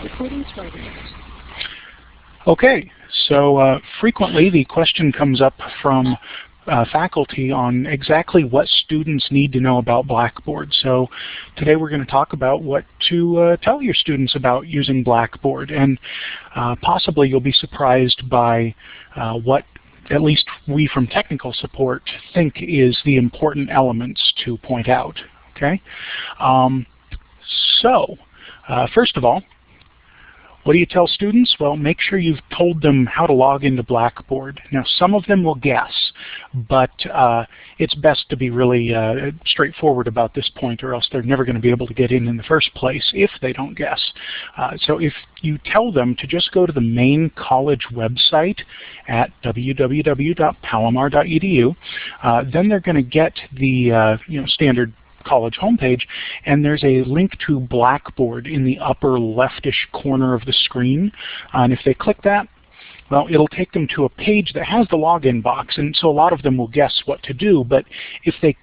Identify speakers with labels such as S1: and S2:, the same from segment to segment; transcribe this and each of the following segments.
S1: Recording started.
S2: Okay, so frequently the question comes up from faculty on exactly what students need to know about Blackboard. So today we're going to talk about what to tell your students about using Blackboard, and possibly you'll be surprised by what at least we from technical support think is the important elements to point out. Okay, first of all, what do you tell students? Well, make sure you've told them how to log into Blackboard. Now, some of them will guess, but it's best to be really straightforward about this point, or else they're never going to be able to get in the first place if they don't guess. So if you tell them to just go to the main college website at www.palomar.edu, then they're going to get the standard college homepage, and there's a link to Blackboard in the upper leftish corner of the screen. And if they click that, well, it'll take them to a page that has the login box, and so a lot of them will guess what to do. But if they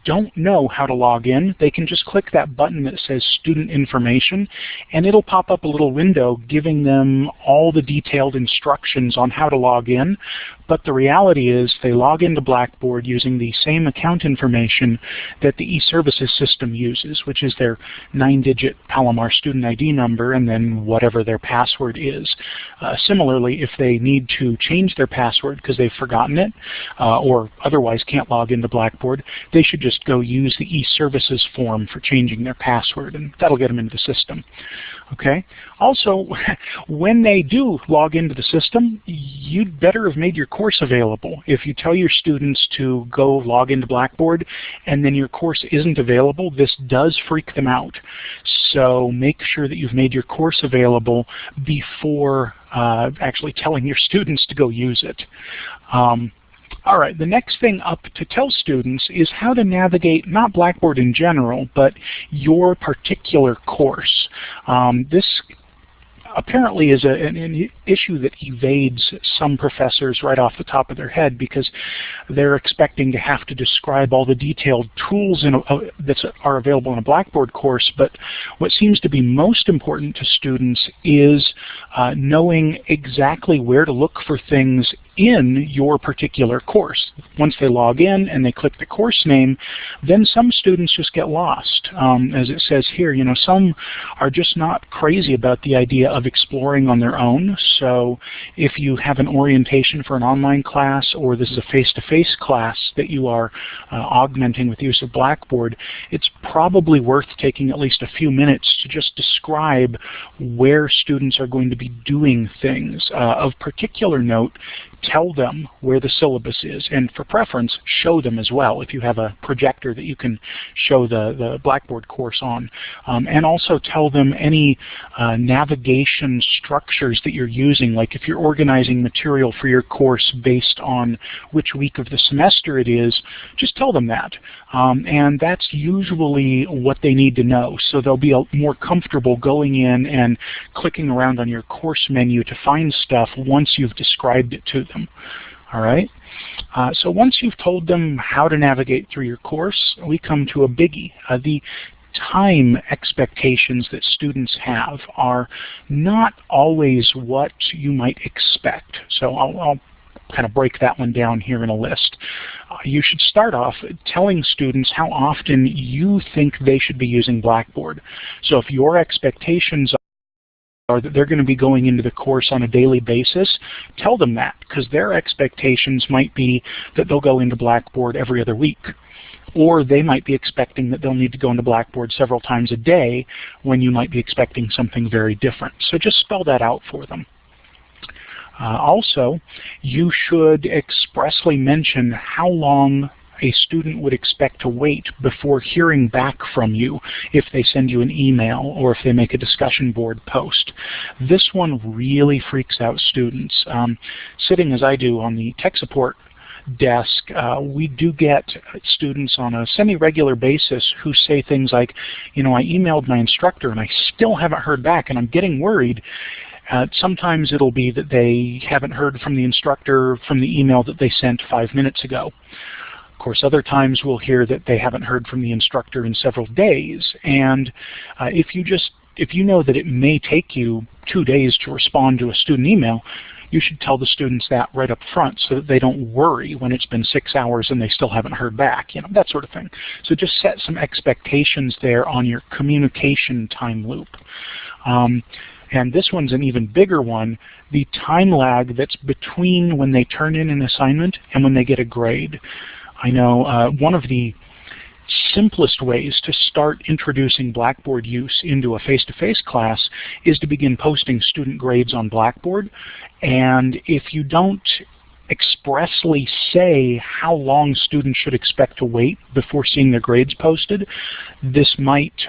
S2: don't know how to log in, they can just click that button that says Student Information, and it'll pop up a little window giving them all the detailed instructions on how to log in. But the reality is they log into Blackboard using the same account information that the e-services system uses, which is their 9-digit Palomar student ID number and then whatever their password is. Similarly, if they need to change their password because they've forgotten it or otherwise can't log into Blackboard, they should just go use the e-services form for changing their password, and that'll get them into the system. Okay. Also, when they do log into the system, you'd better have made your course available. If you tell your students to go log into Blackboard and then your course isn't available, this does freak them out. So make sure that you've made your course available before actually telling your students to go use it. All right, the next thing up to tell students is how to navigate not Blackboard in general, but your particular course. This apparently is an issue that evades some professors right off the top of their head, because they're expecting to have to describe all the detailed tools that are available in a Blackboard course. But what seems to be most important to students is knowing exactly where to look for things in your particular course. Once they log in and they click the course name, then some students just get lost. As it says here, some are just not crazy about the idea of exploring on their own. So if you have an orientation for an online class, or this is a face-to-face class that you are augmenting with use of Blackboard, it's probably worth taking at least a few minutes to just describe where students are going to be doing things. Of particular note, tell them where the syllabus is, and for preference, show them as well if you have a projector that you can show the Blackboard course on. And also tell them any navigation structures that you're using, like if you're organizing material for your course based on which week of the semester it is, just tell them that. And that's usually what they need to know, so they'll be more comfortable going in and clicking around on your course menu to find stuff once you've described it to them. All right. So once you've told them how to navigate through your course, we come to a biggie. The time expectations that students have are not always what you might expect. So I'll kind of break that one down here in a list. You should start off telling students how often you think they should be using Blackboard. So if your expectations are that they're going to be going into the course on a daily basis, tell them that, because their expectations might be that they'll go into Blackboard every other week. Or they might be expecting that they'll need to go into Blackboard several times a day, when you might be expecting something very different. So just spell that out for them. Also, you should expressly mention how long a student would expect to wait before hearing back from you if they send you an email or if they make a discussion board post. This one really freaks out students. Sitting as I do on the tech support desk, we do get students on a semi-regular basis who say things like, I emailed my instructor and I still haven't heard back and I'm getting worried. Sometimes it'll be that they haven't heard from the instructor from the email that they sent 5 minutes ago. Of course, other times we'll hear that they haven't heard from the instructor in several days. And if you just if you know that it may take you 2 days to respond to a student email, you should tell the students that right up front so that they don't worry when it's been 6 hours and they still haven't heard back, that sort of thing. So just set some expectations there on your communication time loop. And this one's an even bigger one, the time lag that's between when they turn in an assignment and when they get a grade. I know one of the simplest ways to start introducing Blackboard use into a face-to-face class is to begin posting student grades on Blackboard. And if you don't expressly say how long students should expect to wait before seeing their grades posted, this might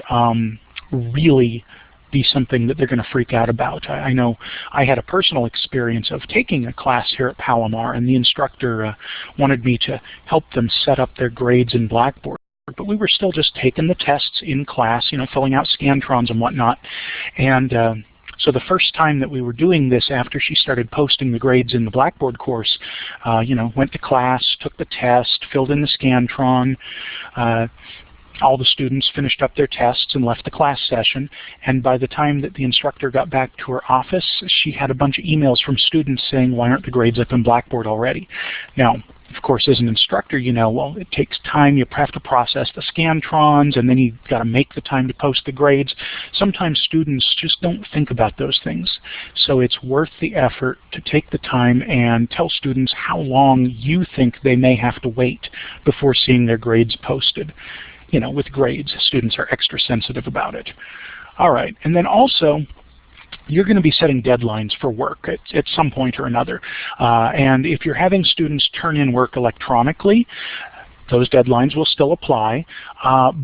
S2: really be something that they're going to freak out about. I know I had a personal experience of taking a class here at Palomar, and the instructor wanted me to help them set up their grades in Blackboard. But we were still just taking the tests in class, filling out Scantrons and whatnot. And so the first time that we were doing this after she started posting the grades in the Blackboard course, went to class, took the test, filled in the Scantron. All the students finished up their tests and left the class session, and by the time that the instructor got back to her office, she had a bunch of emails from students saying, why aren't the grades up in Blackboard already? Now, of course, as an instructor, well, it takes time. You have to process the Scantrons, and then you've got to make the time to post the grades. Sometimes students just don't think about those things. So it's worth the effort to take the time and tell students how long you think they may have to wait before seeing their grades posted. With grades, students are extra sensitive about it. All right, and then also, you're going to be setting deadlines for work at some point or another. And if you're having students turn in work electronically, those deadlines will still apply,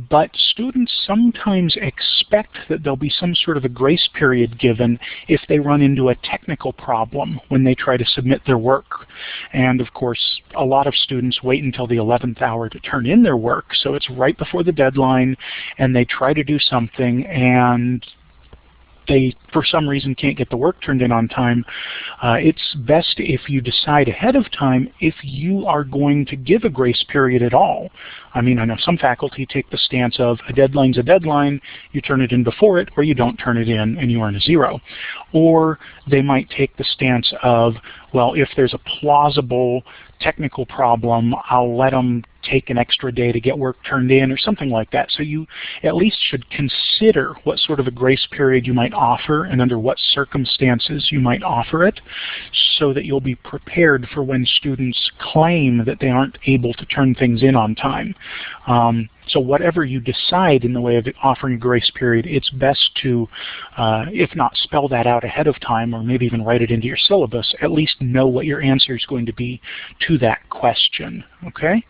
S2: but students sometimes expect that there'll be some sort of a grace period given if they run into a technical problem when they try to submit their work. And of course, a lot of students wait until the 11th hour to turn in their work, so it's right before the deadline, and they try to do something, and they, for some reason, can't get the work turned in on time. It's best if you decide ahead of time if you are going to give a grace period at all. I mean, I know some faculty take the stance of a deadline's a deadline, you turn it in before it, or you don't turn it in and you earn a 0. Or they might take the stance of, well, if there's a plausible technical problem, I'll let them take an extra day to get work turned in or something like that. So you at least should consider what sort of a grace period you might offer and under what circumstances you might offer it, so that you'll be prepared for when students claim that they aren't able to turn things in on time. So whatever you decide in the way of offering a grace period, it's best to, if not spell that out ahead of time or maybe even write it into your syllabus, at least know what your answer is going to be to that question, okay?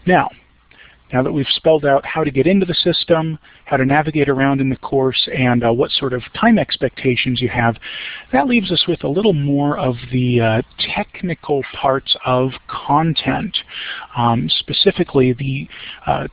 S2: Now that we've spelled out how to get into the system, how to navigate around in the course, and what sort of time expectations you have, that leaves us with a little more of the technical parts of content, specifically the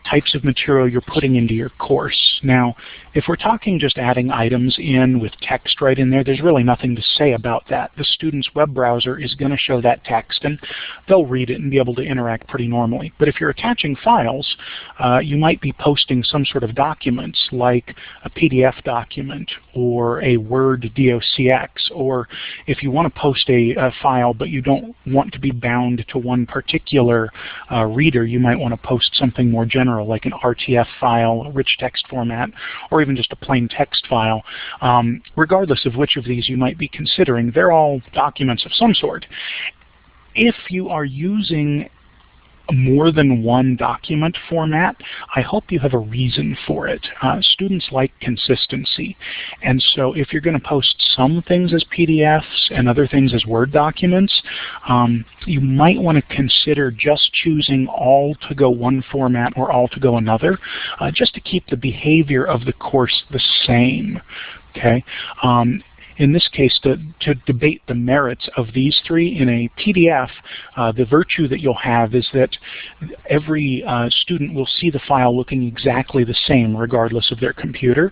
S2: types of material you're putting into your course. Now, if we're talking just adding items in with text right in there, there's really nothing to say about that. The student's web browser is going to show that text, and they'll read it and be able to interact pretty normally. But if you're attaching files, you might be posting some sort of documents like a PDF document or a Word docx, or if you want to post a file but you don't want to be bound to one particular reader, you might want to post something more general like an RTF file, a rich text format, or even just a plain text file. Regardless of which of these you might be considering, they're all documents of some sort. If you are using more than one document format, I hope you have a reason for it. Students like consistency, and so if you're going to post some things as PDFs and other things as Word documents, you might want to consider just choosing all to go one format or all to go another, just to keep the behavior of the course the same. Okay. In this case, to debate the merits of these three, in a PDF, the virtue that you'll have is that every student will see the file looking exactly the same regardless of their computer.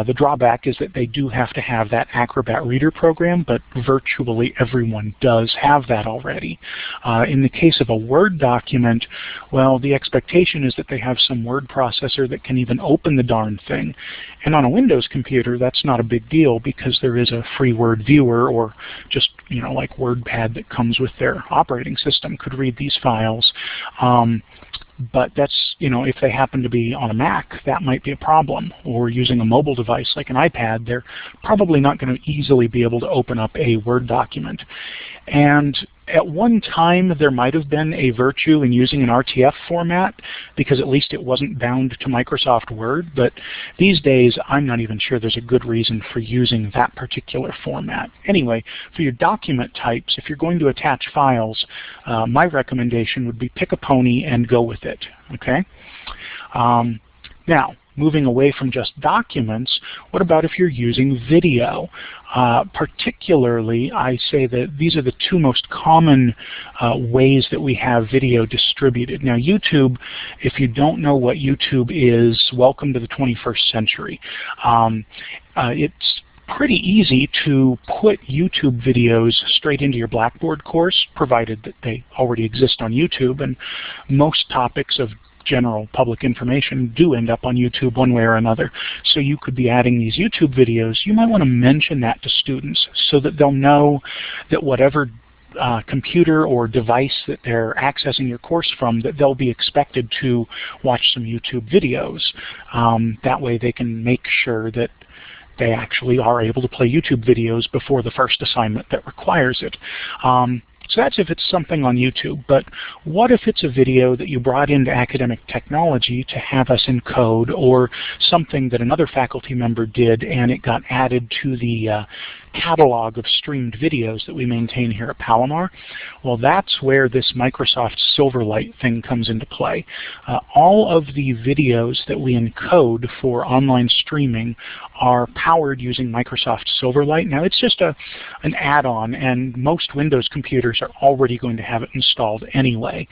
S2: The drawback is that they do have to have that Acrobat Reader program, but virtually everyone does have that already. In the case of a Word document, well, the expectation is that they have some word processor that can even open the darn thing. And on a Windows computer, that's not a big deal because there is a free Word viewer, or just, like WordPad that comes with their operating system could read these files. But that's, if they happen to be on a Mac, that might be a problem. Or using a mobile device like an iPad, they're probably not going to easily be able to open up a Word document. And at one time, there might have been a virtue in using an RTF format because at least it wasn't bound to Microsoft Word. But these days, I'm not even sure there's a good reason for using that particular format. Anyway, for your document types, if you're going to attach files, my recommendation would be pick a pony and go with it. Okay? Now, moving away from just documents, what about if you're using video? Particularly, I say that these are the two most common ways that we have video distributed. Now, YouTube, if you don't know what YouTube is, welcome to the 21st century. It's pretty easy to put YouTube videos straight into your Blackboard course, provided that they already exist on YouTube, and most topics of general public information do end up on YouTube one way or another. So you could be adding these YouTube videos. You might want to mention that to students so that they'll know that whatever computer or device that they're accessing your course from, that they'll be expected to watch some YouTube videos. That way they can make sure that they actually are able to play YouTube videos before the first assignment that requires it. So that's if it's something on YouTube. But what if it's a video that you brought into academic technology to have us encode, or something that another faculty member did and it got added to the catalog of streamed videos that we maintain here at Palomar? Well, that's where this Microsoft Silverlight thing comes into play. All of the videos that we encode for online streaming are powered using Microsoft Silverlight. Now, it's just an add-on, and most Windows computers are already going to have it installed anyway.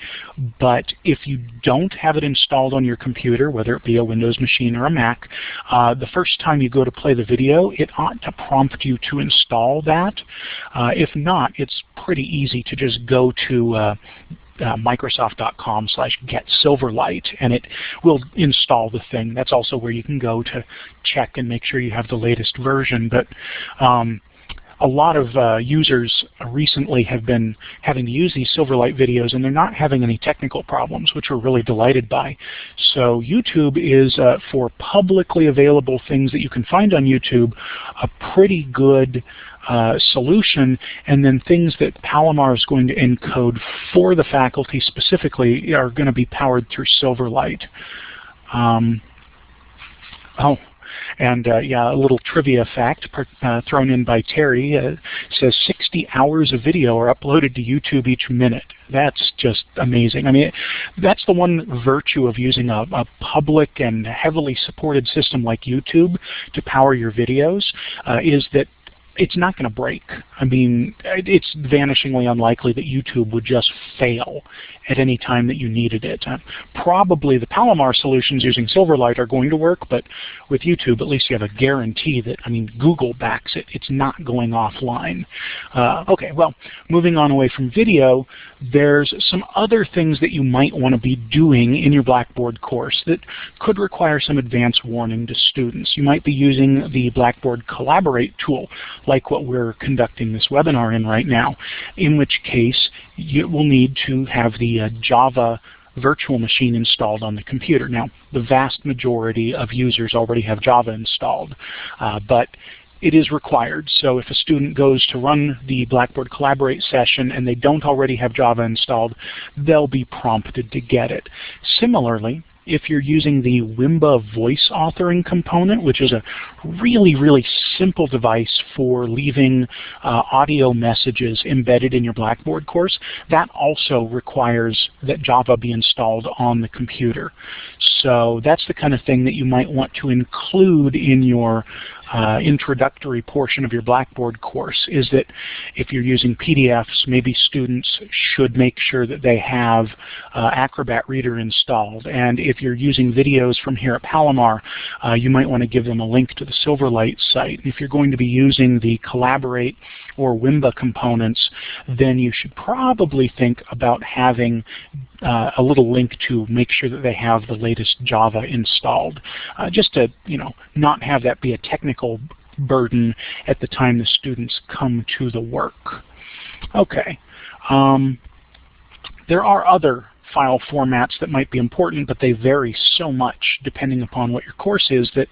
S2: But if you don't have it installed on your computer, whether it be a Windows machine or a Mac, the first time you go to play the video, it ought to prompt you to install that. If not, it's pretty easy to just go to Microsoft.com/getSilverlight, and it will install the thing. That's also where you can go to check and make sure you have the latest version. But a lot of users recently have been having to use these Silverlight videos, and they're not having any technical problems, which we're really delighted by. So YouTube is, for publicly available things that you can find on YouTube, a pretty good solution. And then things that Palomar is going to encode for the faculty specifically are going to be powered through Silverlight. And yeah, a little trivia fact thrown in by Terry says 60 hours of video are uploaded to YouTube each minute. That's just amazing. I mean, that's the one virtue of using a public and heavily supported system like YouTube to power your videos, is that it's not going to break. I mean, it's vanishingly unlikely that YouTube would just fail at any time that you needed it. Probably the Palomar solutions using Silverlight are going to work, but with YouTube, at least you have a guarantee that, I mean, Google backs it. It's not going offline. Okay, well, moving on away from video, there's some other things that you might want to be doing in your Blackboard course that could require some advance warning to students. You might be using the Blackboard Collaborate tool, like what we're conducting this webinar in right now, in which case you will need to have the Java virtual machine installed on the computer. Now, the vast majority of users already have Java installed, but it is required. So if a student goes to run the Blackboard Collaborate session and they don't already have Java installed, they'll be prompted to get it. Similarly, if you're using the Wimba voice authoring component, which is a really, really simple device for leaving audio messages embedded in your Blackboard course, that also requires that Java be installed on the computer. So that's the kind of thing that you might want to include in your introductory portion of your Blackboard course is that if you're using PDFs, maybe students should make sure that they have Acrobat Reader installed. And if you're using videos from here at Palomar, you might want to give them a link to the Silverlight site. If you're going to be using the Collaborate or Wimba components, then you should probably think about having a little link to make sure that they have the latest Java installed, just to not have that be a technical burden at the time the students come to the work. Okay. There are other file formats that might be important, but they vary so much depending upon what your course is that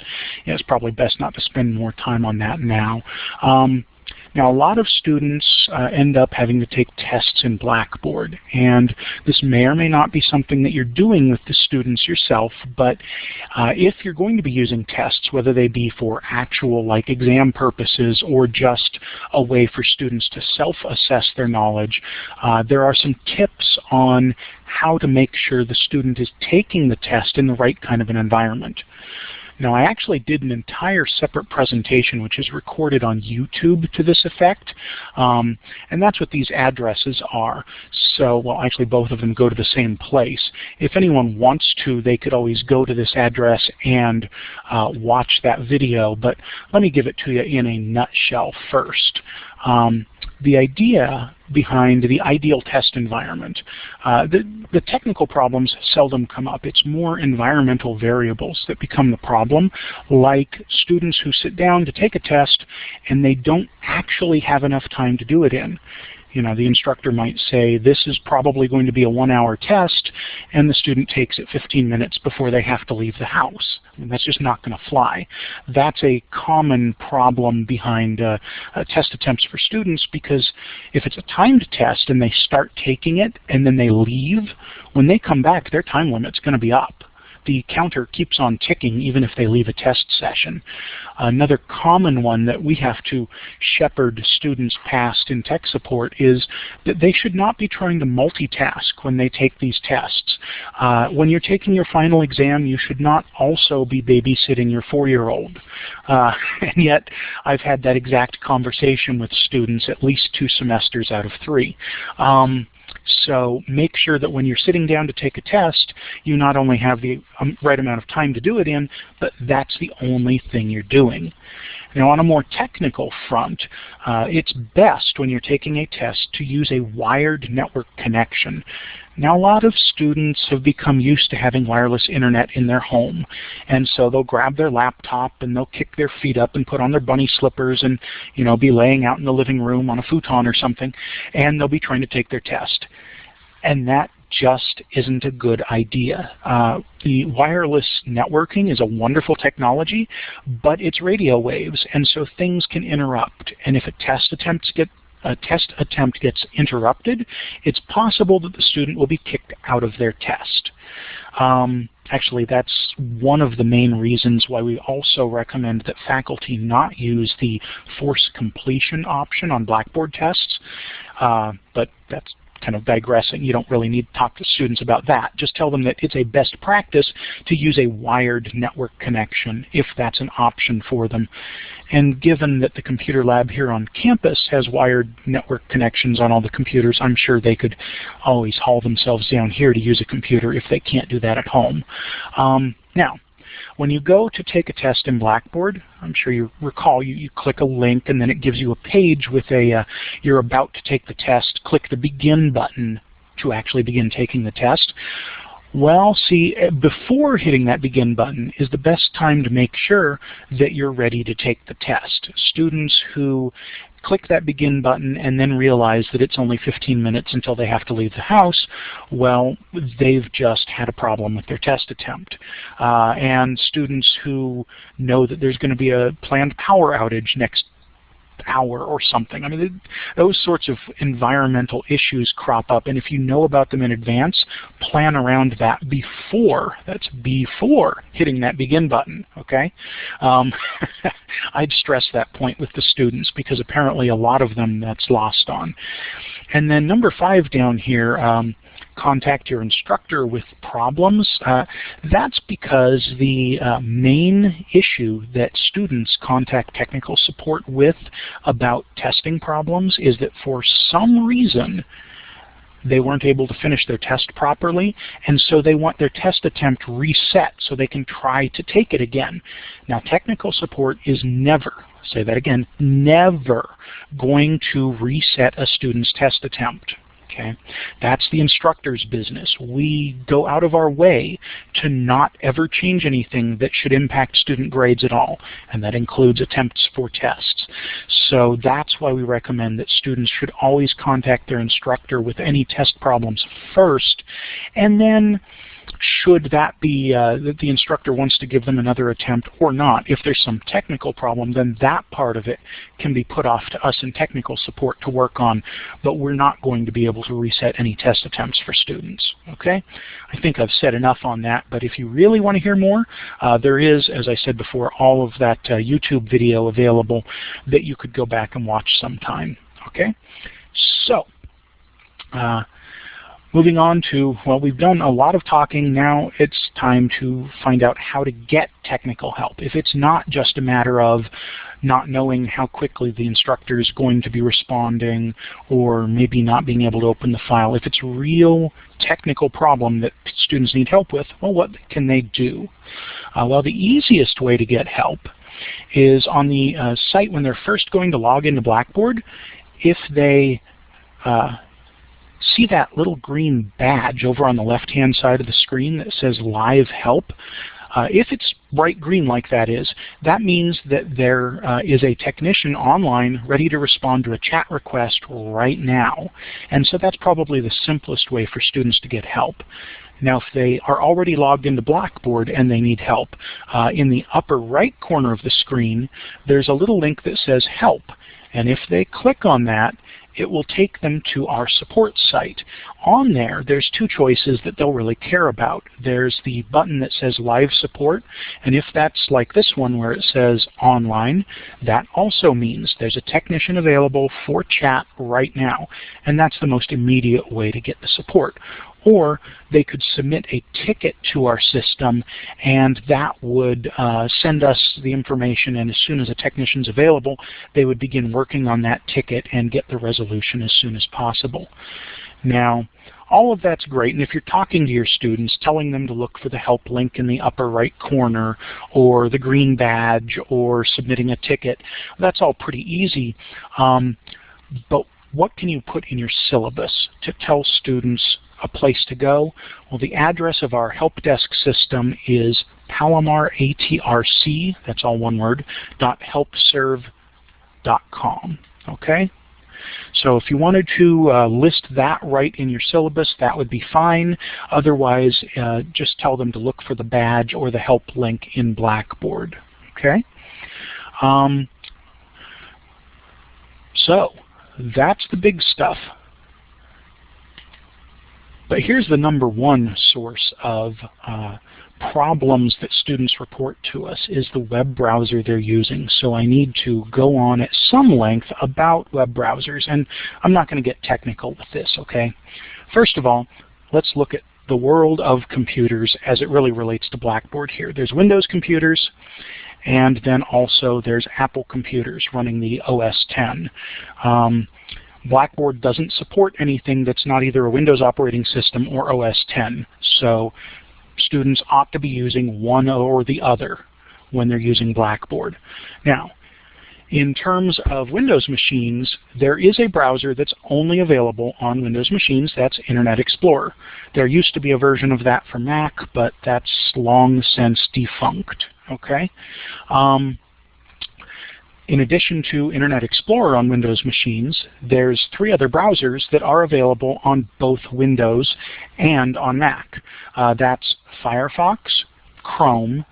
S2: it's probably best not to spend more time on that now. Now, a lot of students end up having to take tests in Blackboard, and this may or may not be something that you're doing with the students yourself, but if you're going to be using tests, whether they be for actual like exam purposes or just a way for students to self-assess their knowledge, there are some tips on how to make sure the student is taking the test in the right kind of an environment. Now, I actually did an entire separate presentation which is recorded on YouTube to this effect, and that's what these addresses are. So, well, actually both of them go to the same place. If anyone wants to, they could always go to this address and watch that video, but let me give it to you in a nutshell first. The idea behind the ideal test environment, the technical problems seldom come up. It's more environmental variables that become the problem, like students who sit down to take a test and they don't actually have enough time to do it in. The instructor might say, this is probably going to be a 1-hour test, and the student takes it 15 minutes before they have to leave the house. That's just not going to fly. That's a common problem behind test attempts for students, because if it's a timed test and they start taking it and then they leave, when they come back, their time limit's going to be up. The counter keeps on ticking even if they leave a test session. Another common one that we have to shepherd students past in tech support is that they should not be trying to multitask when they take these tests. When you're taking your final exam, you should not also be babysitting your 4-year-old. And yet, I've had that exact conversation with students at least 2 semesters out of 3. So make sure that when you're sitting down to take a test, you not only have the right amount of time to do it in, but that's the only thing you're doing. Now, on a more technical front, it's best when you're taking a test to use a wired network connection. Now, a lot of students have become used to having wireless internet in their home, and so they'll grab their laptop and they'll kick their feet up and put on their bunny slippers and, be laying out in the living room on a futon or something, and they'll be trying to take their test. And that just isn't a good idea. The wireless networking is a wonderful technology, but it's radio waves, and so things can interrupt. And if a test attempt gets interrupted, it's possible that the student will be kicked out of their test. Actually, that's one of the main reasons why we also recommend that faculty not use the force completion option on Blackboard tests, but that's kind of digressing. You don't really need to talk to students about that. Just tell them that it's a best practice to use a wired network connection if that's an option for them. And given that the computer lab here on campus has wired network connections on all the computers, I'm sure they could always haul themselves down here to use a computer if they can't do that at home. Now, when you go to take a test in Blackboard, I'm sure you recall you click a link and then it gives you a page with you're about to take the test. Click the begin button to actually begin taking the test. Well, see, before hitting that begin button is the best time to make sure that you're ready to take the test. Students who click that begin button and then realize that it's only 15 minutes until they have to leave the house, well, they've just had a problem with their test attempt. And students who know that there's going to be a planned power outage next hour or something. I mean, those sorts of environmental issues crop up, and if you know about them in advance, plan around that before hitting that begin button, okay? I'd stress that point with the students because apparently a lot of them that's lost on. And then number 5 down here, contact your instructor with problems, that's because the main issue that students contact technical support with about testing problems is that for some reason they weren't able to finish their test properly, and so they want their test attempt reset so they can try to take it again. Now, technical support is never, say that again, never going to reset a student's test attempt. Okay? That's the instructor's business. We go out of our way to not ever change anything that should impact student grades at all, and that includes attempts for tests. So that's why we recommend that students should always contact their instructor with any test problems first, and then should that be that the instructor wants to give them another attempt or not, if there's some technical problem, then that part of it can be put off to us in technical support to work on, but we're not going to be able to reset any test attempts for students. Okay? I think I've said enough on that, but if you really want to hear more, there is, as I said before, all of that YouTube video available that you could go back and watch sometime. Okay? So, moving on to, well, we've done a lot of talking. Now it's time to find out how to get technical help. If it's not just a matter of not knowing how quickly the instructor is going to be responding, or maybe not being able to open the file, if it's a real technical problem that students need help with, well, what can they do? Well, the easiest way to get help is on the site when they're first going to log into Blackboard. If they see that little green badge over on the left-hand side of the screen that says Live Help, if it's bright green like that means that there is a technician online ready to respond to a chat request right now. And so that's probably the simplest way for students to get help. Now, if they are already logged into Blackboard and they need help, in the upper right corner of the screen, there's a little link that says Help. And if they click on that, it will take them to our support site. On there, there's two choices that they'll really care about. There's the button that says Live Support, and if that's like this one where it says Online, that also means there's a technician available for chat right now, and that's the most immediate way to get the support. Or they could submit a ticket to our system, and that would send us the information, and as soon as a technician's available, they would begin working on that ticket and get the resolution as soon as possible. Now, all of that's great, and if you're talking to your students, telling them to look for the help link in the upper right corner, or the green badge, or submitting a ticket, that's all pretty easy. But what can you put in your syllabus to tell students a place to go? Well, the address of our help desk system is Palomar, ATRC, that's all one word, .helpserve.com. Okay? So if you wanted to list that right in your syllabus, that would be fine. Otherwise, just tell them to look for the badge or the help link in Blackboard. Okay? So that's the big stuff. But here's the number one source of problems that students report to us is the web browser they're using. So I need to go on at some length about web browsers, and I'm not going to get technical with this, okay? First of all, let's look at the world of computers as it really relates to Blackboard here. There's Windows computers, and then also there's Apple computers running the OS X. Blackboard doesn't support anything that's not either a Windows operating system or OS X, so students ought to be using one or the other when they're using Blackboard. Now, in terms of Windows machines, there is a browser that's only available on Windows machines. That's Internet Explorer. There used to be a version of that for Mac, but that's long since defunct. Okay? In addition to Internet Explorer on Windows machines, there's 3 other browsers that are available on both Windows and on Mac. That's Firefox, Chrome,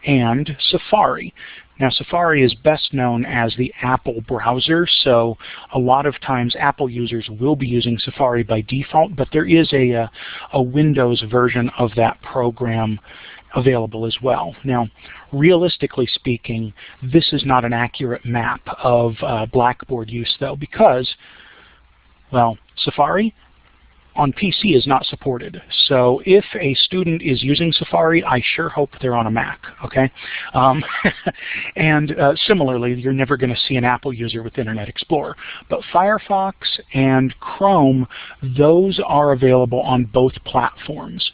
S2: and Safari. Now, Safari is best known as the Apple browser, so a lot of times Apple users will be using Safari by default, but there is a Windows version of that program available as well. Now, realistically speaking, this is not an accurate map of Blackboard use, though, because, well, Safari on PC is not supported. So if a student is using Safari, I sure hope they're on a Mac, okay? And similarly, you're never going to see an Apple user with Internet Explorer. But Firefox and Chrome, those are available on both platforms.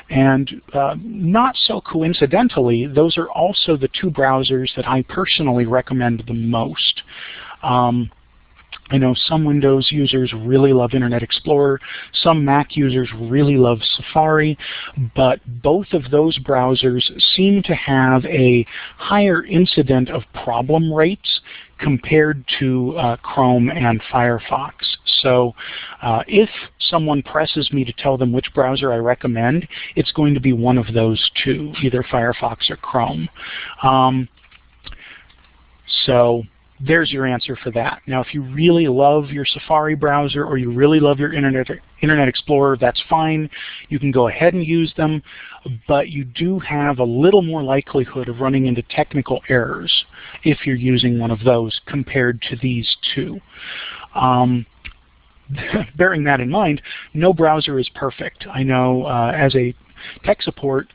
S2: And not so coincidentally, those are also the two browsers that I personally recommend the most. I know some Windows users really love Internet Explorer, some Mac users really love Safari, but both of those browsers seem to have a higher incident of problem rates compared to Chrome and Firefox. So if someone presses me to tell them which browser I recommend, it's going to be one of those two, either Firefox or Chrome. So there's your answer for that. Now, if you really love your Safari browser or you really love your Internet Explorer, that's fine. You can go ahead and use them, but you do have a little more likelihood of running into technical errors if you're using one of those compared to these two. Bearing that in mind, no browser is perfect. I know as a tech support,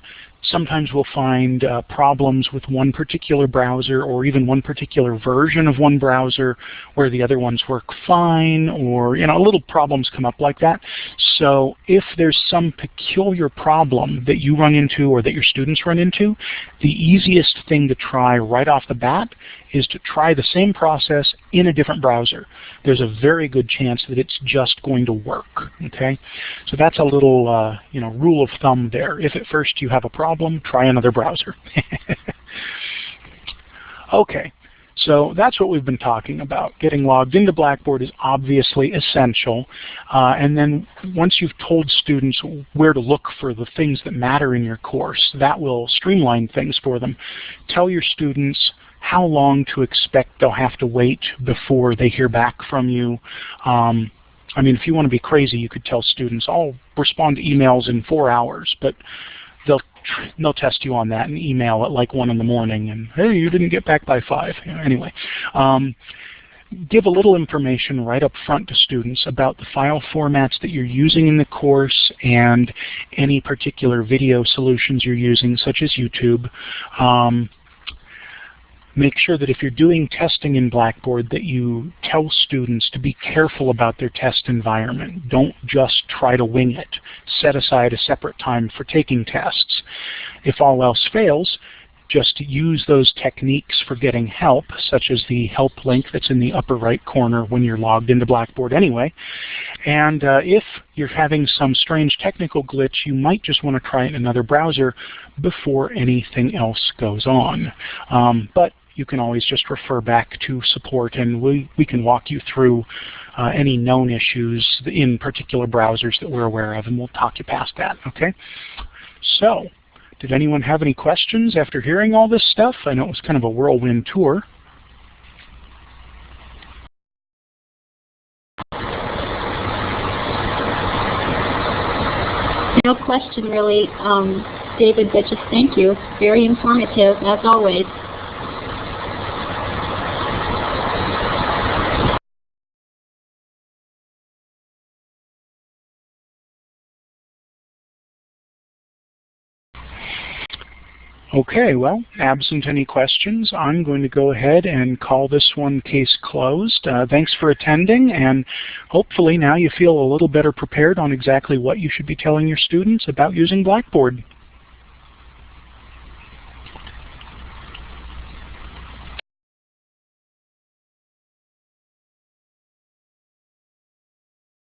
S2: sometimes we'll find problems with one particular browser or even one particular version of one browser where the other ones work fine, or little problems come up like that. So if there's some peculiar problem that you run into or that your students run into, the easiest thing to try right off the bat is to try the same process in a different browser. There's a very good chance that it's just going to work, okay? So that's a little rule of thumb there. If at first you have a problem, try another browser. Okay, so that's what we've been talking about. Getting logged into Blackboard is obviously essential. And then once you've told students where to look for the things that matter in your course, that will streamline things for them. Tell your students how long to expect they'll have to wait before they hear back from you. I mean, if you want to be crazy, you could tell students, I'll respond to emails in 4 hours, but they'll test you on that and email at like 1 in the morning, and hey, you didn't get back by 5. Anyway, give a little information right up front to students about the file formats that you're using in the course and any particular video solutions you're using, such as YouTube. Make sure that if you're doing testing in Blackboard that you tell students to be careful about their test environment. Don't just try to wing it. Set aside a separate time for taking tests. If all else fails, just use those techniques for getting help, such as the help link that's in the upper right corner when you're logged into Blackboard anyway. And if you're having some strange technical glitch, you might just want to try it in another browser before anything else goes on. But you can always just refer back to support, and we can walk you through any known issues in particular browsers that we're aware of, and we'll talk you past that, okay? So, did anyone have any questions after hearing all this stuff? I know it was kind of a whirlwind tour.
S1: No question, really, David, but just thank you. Very informative, as always.
S2: Okay, well, absent any questions, I'm going to go ahead and call this one case closed. Thanks for attending, and hopefully now you feel a little better prepared on exactly what you should be telling your students about using Blackboard.